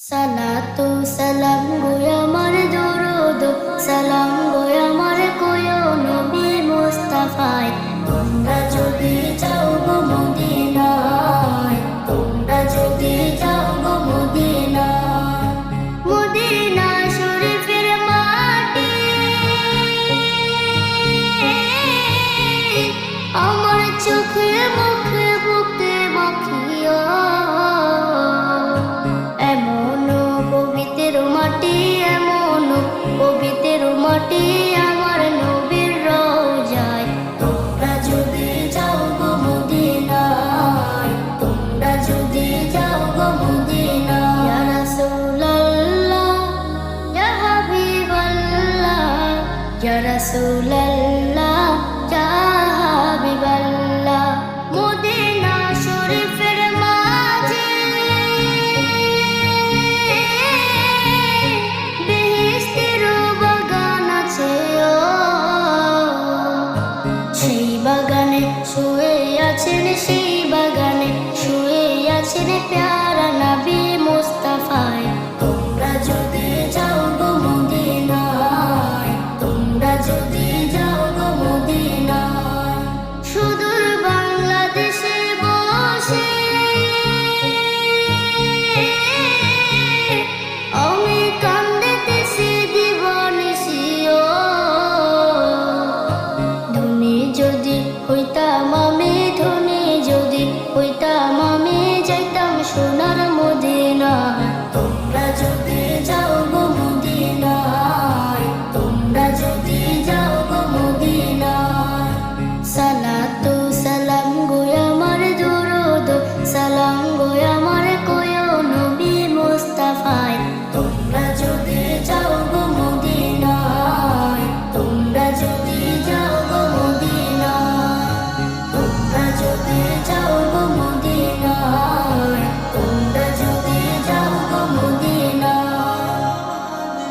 সালাতু সালাম গো আমার দরুদ সালাম গো আমার কোয় নবী মুস্তাফায়। তোমরা যদি যাও গো মদিনায়, তোমরা যদি যাও গো মদিনায়, মদিনা শরীফের মাটি আমার চোখে মুখে বুকে মাখিয়া। পবিত্র মাটি আমার নবীর রওজায়। তোমরা যদি যাও গো মদিনায়, তোমরা যদি যাও গো মদিনায়। ইয়া রাসূলুল্লাহ ইয়া হাবিবাল্লাহ ইয়া রাসূলুল্লাহ